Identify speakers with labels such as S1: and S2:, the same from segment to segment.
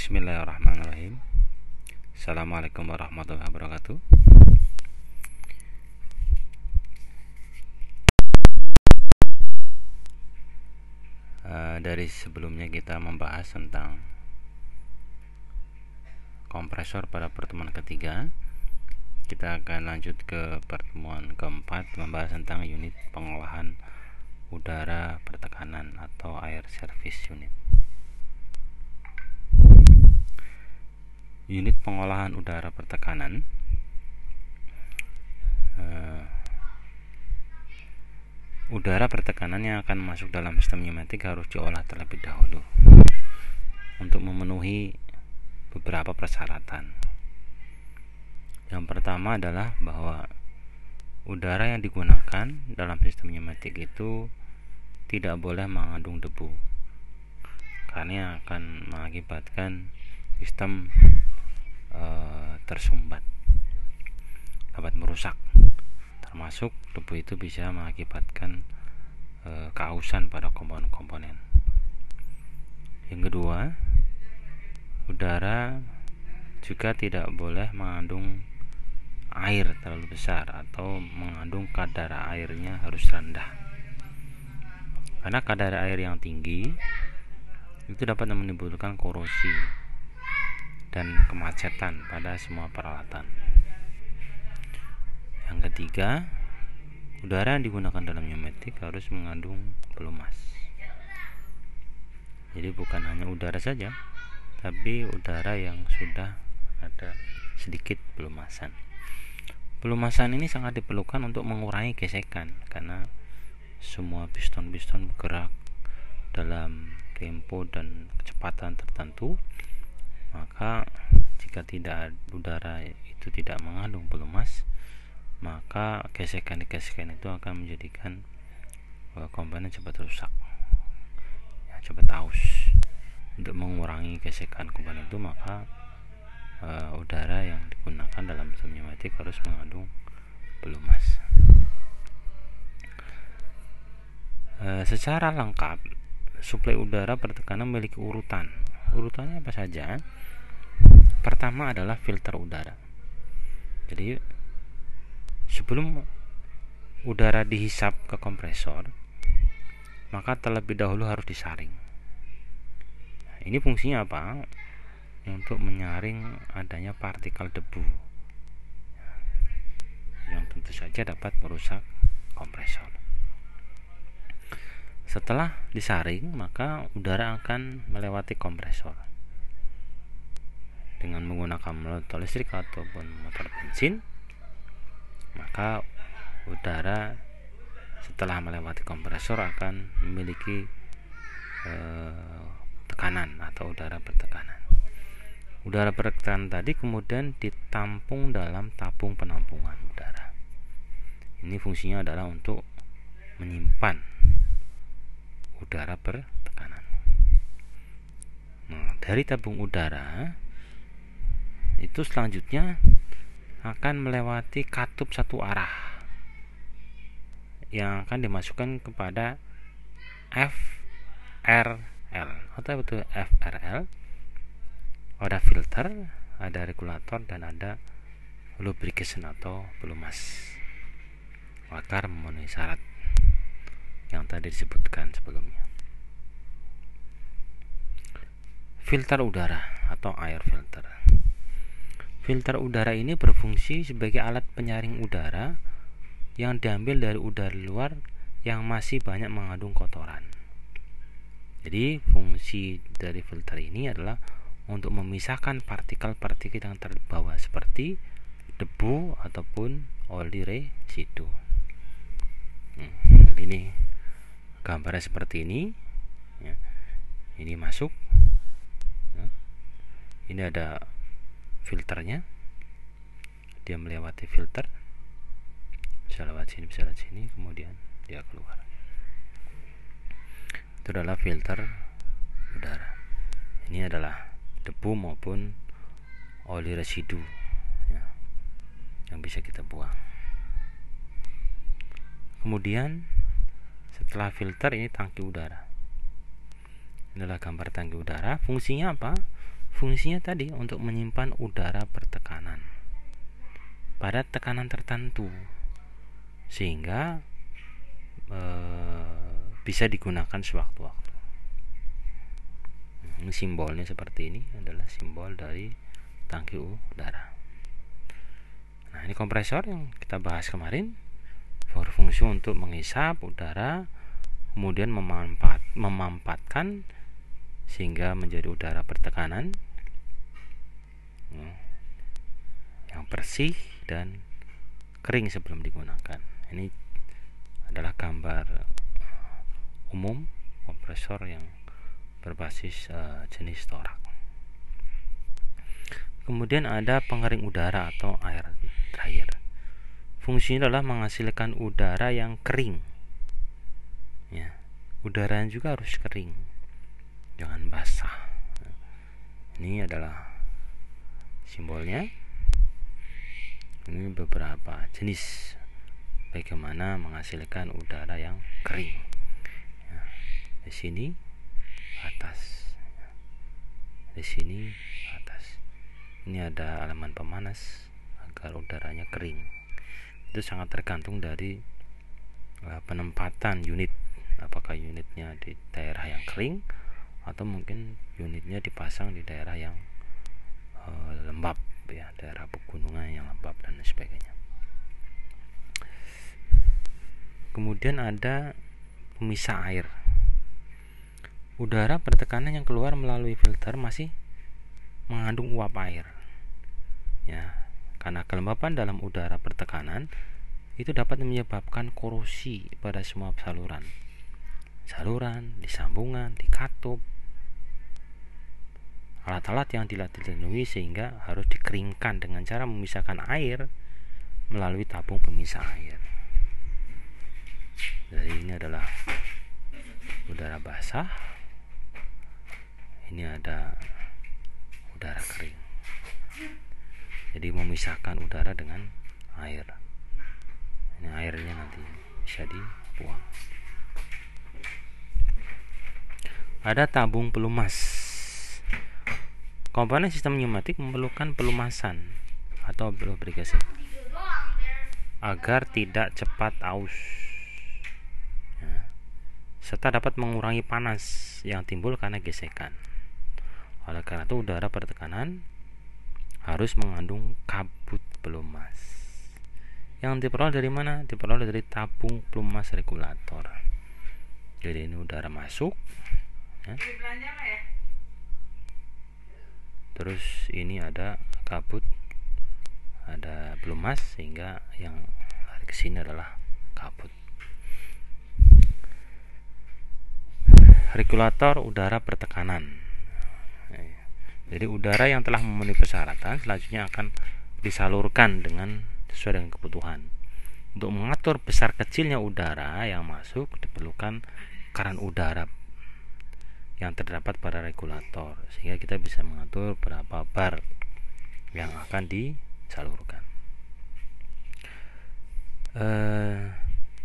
S1: Bismillahirrahmanirrahim. Assalamualaikum warahmatullahi wabarakatuh. Dari sebelumnya kita membahas tentang kompresor pada pertemuan ketiga. Kita akan lanjut ke pertemuan keempat, membahas tentang unit pengolahan udara pertekanan atau air service unit. Unit pengolahan udara pertekanan udara pertekanan yang akan masuk dalam sistem pneumatik harus diolah terlebih dahulu untuk memenuhi beberapa persyaratan. Yang pertama adalah bahwa udara yang digunakan dalam sistem pneumatik itu tidak boleh mengandung debu, karena akan mengakibatkan sistem tersumbat, dapat merusak. Termasuk debu itu bisa mengakibatkan keausan pada komponen-komponen. Yang kedua, udara juga tidak boleh mengandung air terlalu besar atau mengandung kadar airnya harus rendah, karena kadar air yang tinggi itu dapat menimbulkan korosi dan kemacetan pada semua peralatan. Yang ketiga, udara yang digunakan dalam pneumatik harus mengandung pelumas. Jadi bukan hanya udara saja, tapi udara yang sudah ada sedikit pelumasan. Pelumasan ini sangat diperlukan untuk mengurangi gesekan, karena semua piston-piston bergerak dalam tempo dan kecepatan tertentu. Maka jika udara itu tidak mengandung pelumas, maka gesekan-gesekan itu akan menjadikan komponen cepat rusak, cepat aus. Untuk mengurangi gesekan komponen itu, maka udara yang digunakan dalam sistem pneumatik harus mengandung pelumas. Secara lengkap, suplai udara pertekanan memiliki urutan. Urutannya apa saja? Pertama adalah filter udara. Jadi sebelum udara dihisap ke kompresor, maka terlebih dahulu harus disaring. Ini fungsinya apa? Untuk menyaring adanya partikel debu yang tentu saja dapat merusak kompresor. Setelah disaring, maka udara akan melewati kompresor dengan menggunakan motor listrik ataupun motor bensin. Maka udara setelah melewati kompresor akan memiliki tekanan atau udara bertekanan. Udara bertekanan tadi kemudian ditampung dalam tabung penampungan udara. Ini fungsinya adalah untuk menyimpan udara bertekanan. Nah, dari tabung udara itu selanjutnya akan melewati katup satu arah yang akan dimasukkan kepada FRL atau itu FRL. Ada filter, ada regulator, dan ada lubrication atau pelumas agar memenuhi syarat yang tadi disebutkan sebelumnya. Filter udara atau air filter. Filter udara ini berfungsi sebagai alat penyaring udara yang diambil dari udara luar yang masih banyak mengandung kotoran. Jadi fungsi dari filter ini adalah untuk memisahkan partikel-partikel yang terbawa seperti debu ataupun oli residu. Ini gambarnya seperti ini. Ini masuk. Ini ada filternya, dia melewati filter, bisa lewat sini, kemudian dia keluar. Itu adalah filter udara. Ini adalah debu maupun oli residu yang bisa kita buang. Kemudian setelah filter, ini tangki udara. Inilah gambar tangki udara. Fungsinya apa? Fungsinya tadi untuk menyimpan udara bertekanan pada tekanan tertentu sehingga bisa digunakan sewaktu-waktu. Ini simbolnya seperti ini, adalah simbol dari tangki udara. Nah, ini kompresor yang kita bahas kemarin, berfungsi untuk menghisap udara, kemudian memampatkan sehingga menjadi udara bertekanan yang bersih dan kering sebelum digunakan. Ini adalah gambar umum kompresor yang berbasis jenis torak. Kemudian ada pengering udara atau air dryer. Fungsinya adalah menghasilkan udara yang kering. Ya, udara juga harus kering, jangan basah. Ini adalah simbolnya. Ini beberapa jenis bagaimana menghasilkan udara yang kering. Ya, di sini atas, di sini atas. Ini ada elemen pemanas agar udaranya kering. Itu sangat tergantung dari penempatan unit, apakah unitnya di daerah yang kering atau mungkin unitnya dipasang di daerah yang lembab, ya, daerah pegunungan yang lembab dan sebagainya. Kemudian ada pemisah air. Udara bertekanan yang keluar melalui filter masih mengandung uap air. Ya, karena kelembapan dalam udara bertekanan itu dapat menyebabkan korosi pada semua saluran, di sambungan, di katup, alat-alat yang dilindungi, sehingga harus dikeringkan dengan cara memisahkan air melalui tabung pemisah air. Jadi ini adalah udara basah, ini ada udara kering. Jadi memisahkan udara dengan air. Ini airnya nanti bisa dibuang. Ada tabung pelumas. Komponen sistem pneumatik memerlukan pelumasan atau lubrication agar tidak cepat aus, ya, serta dapat mengurangi panas yang timbul karena gesekan. Oleh karena itu udara bertekanan harus mengandung kabut pelumas. Yang diperoleh dari mana? Diperoleh dari tabung pelumas regulator. Jadi ini udara masuk, ya. Terus ini ada kabut, ada pelumas, sehingga yang lari ke sini adalah kabut. Regulator udara bertekanan. Jadi udara yang telah memenuhi persyaratan selanjutnya akan disalurkan sesuai dengan kebutuhan. Untuk mengatur besar kecilnya udara yang masuk diperlukan keran udara yang terdapat pada regulator, sehingga kita bisa mengatur berapa bar yang akan disalurkan.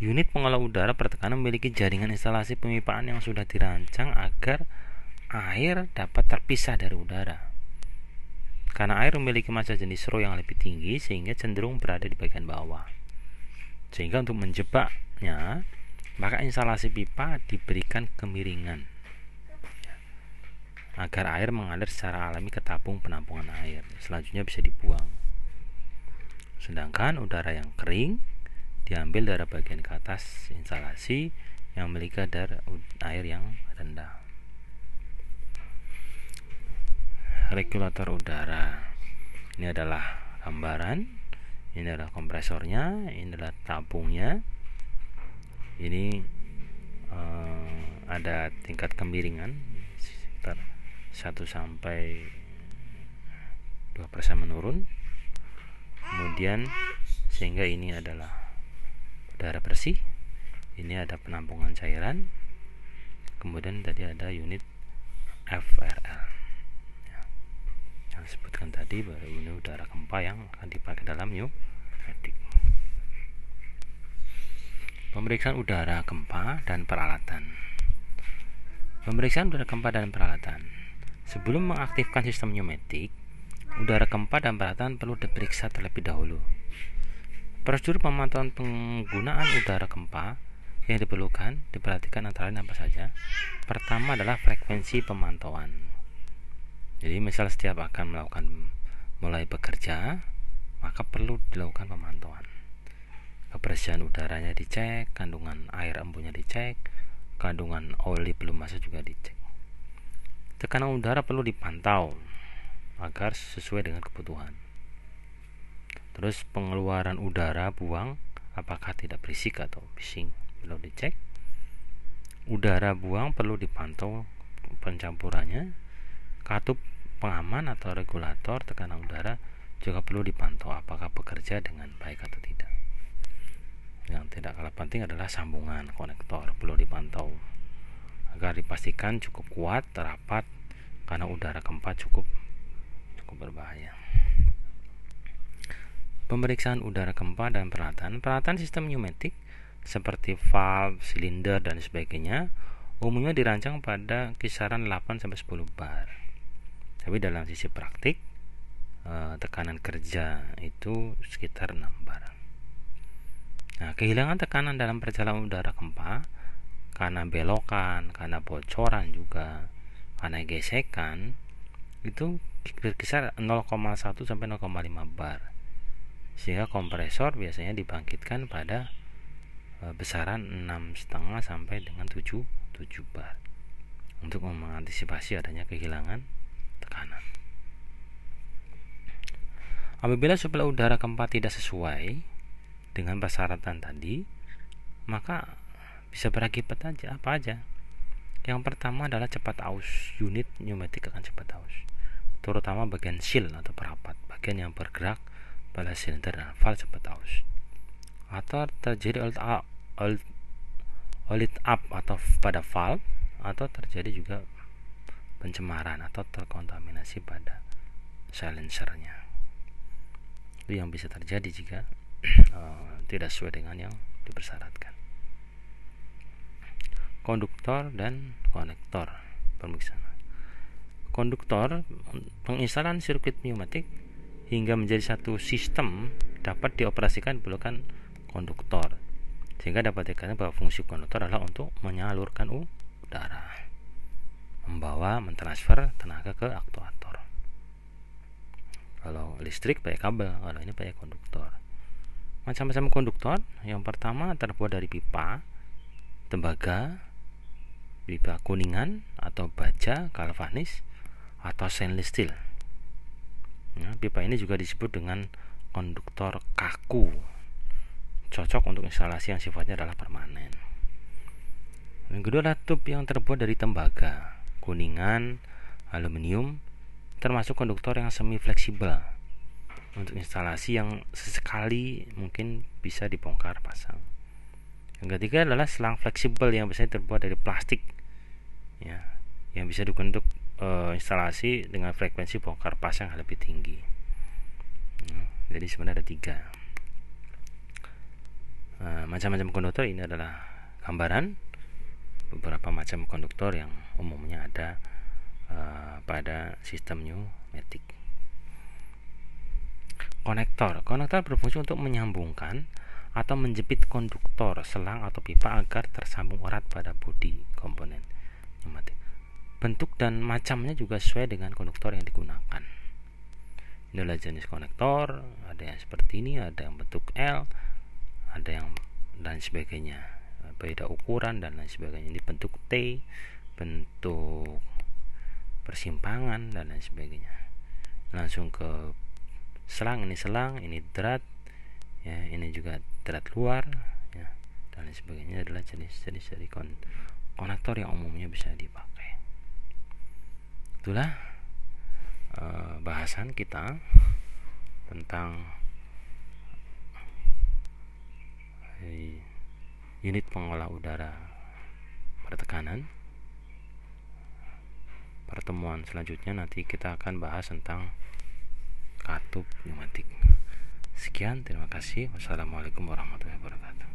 S1: Unit pengolah udara bertekanan memiliki jaringan instalasi pemipaan yang sudah dirancang agar air dapat terpisah dari udara. Karena air memiliki massa jenis rho yang lebih tinggi, sehingga cenderung berada di bagian bawah. Sehingga untuk menjebaknya, maka instalasi pipa diberikan kemiringan agar air mengalir secara alami ke tabung penampungan air. Selanjutnya bisa dibuang. Sedangkan udara yang kering diambil dari bagian ke atas instalasi yang memiliki kadar air yang rendah. Regulator udara. Ini adalah gambaran. Ini adalah kompresornya, ini adalah tabungnya. Ini ada tingkat kemiringan sekitar 1-2% menurun. Kemudian sehingga ini adalah udara bersih. Ini ada penampungan cairan. Kemudian tadi ada unit FRL. Yang disebutkan tadi bahwa ini udara gempa yang akan dipakai dalam pneumatik. Pemeriksaan udara gempa dan peralatan. Pemeriksaan udara gempa dan peralatan. Sebelum mengaktifkan sistem pneumatik, udara gempa dan peralatan perlu diperiksa terlebih dahulu. Prosedur pemantauan penggunaan udara gempa yang diperhatikan antara lain apa saja. Pertama adalah frekuensi pemantauan. Jadi misal setiap akan mulai bekerja, maka perlu dilakukan pemantauan. Kebersihan udaranya dicek, kandungan air embunnya dicek, kandungan oli belum masuk juga dicek. Tekanan udara perlu dipantau agar sesuai dengan kebutuhan. Terus pengeluaran udara buang apakah tidak berisik atau bising perlu dicek. Udara buang perlu dipantau pencampurannya. Katup pengaman atau regulator tekanan udara juga perlu dipantau apakah bekerja dengan baik atau tidak. Yang tidak kalah penting adalah sambungan konektor perlu dipantau agar dipastikan cukup kuat, rapat, karena udara gempa cukup berbahaya. Pemeriksaan udara gempa dan peralatan sistem pneumatik seperti valve, silinder dan sebagainya umumnya dirancang pada kisaran 8-10 bar. Tapi dalam sisi praktik tekanan kerja itu sekitar 6 bar. Nah, kehilangan tekanan dalam perjalanan udara gempa karena belokan, karena bocoran juga, karena gesekan itu berkisar 0,1 sampai 0,5 bar. Sehingga kompresor biasanya dibangkitkan pada besaran 6,5 sampai dengan 7 bar untuk mengantisipasi adanya kehilangan tekanan. Apabila suplai udara gempa tidak sesuai dengan persyaratan tadi, maka bisa berakibat apa aja. Yang pertama adalah cepat aus. Unit pneumatik akan cepat aus, terutama bagian seal atau perapat, bagian yang bergerak pada silinder dan valve cepat aus. Atau terjadi olit up atau pada valve, atau terjadi juga pencemaran atau terkontaminasi pada silencernya. Itu yang bisa terjadi jika tidak sesuai dengan yang dipersyaratkan. Konduktor dan konektor pemeriksaan. Konduktor, penginstalan sirkuit pneumatik hingga menjadi satu sistem dapat dioperasikan menggunakan konduktor, sehingga dapat dikatakan bahwa fungsi konduktor adalah untuk menyalurkan udara, mentransfer tenaga ke aktuator. Kalau listrik pakai kabel, kalau ini pakai konduktor. Macam-macam konduktor, yang pertama terbuat dari pipa tembaga, pipa kuningan atau baja galvanis atau stainless steel. Nah, pipa ini juga disebut dengan konduktor kaku, cocok untuk instalasi yang sifatnya adalah permanen. Yang kedua adalah tub yang terbuat dari tembaga, kuningan, aluminium, termasuk konduktor yang semi fleksibel untuk instalasi yang sesekali mungkin bisa dibongkar pasang. Yang ketiga adalah selang fleksibel yang biasanya terbuat dari plastik, ya, yang bisa digunakan untuk instalasi dengan frekuensi bongkar pasang yang lebih tinggi. Jadi sebenarnya ada 3 macam-macam konduktor. Ini adalah gambaran beberapa macam konduktor yang umumnya ada pada sistem pneumatik. Konektor berfungsi untuk menyambungkan atau menjepit konduktor, selang atau pipa agar tersambung erat pada bodi komponen pneumatik. Bentuk dan macamnya juga sesuai dengan konduktor yang digunakan. Inilah jenis konektor, ada yang seperti ini, ada yang bentuk L, ada yang dan sebagainya, beda ukuran dan lain sebagainya. Ini bentuk T, bentuk persimpangan dan lain sebagainya. Langsung ke selang, ini drat, ya, ini juga drat luar, ya, dan lain sebagainya. Adalah jenis-jenis dari konektor yang umumnya bisa dipakai. Itulah bahasan kita tentang unit pengolah udara bertekanan. Pertemuan selanjutnya nanti kita akan bahas tentang katup pneumatik. Sekian, terima kasih. Wassalamualaikum warahmatullahi wabarakatuh.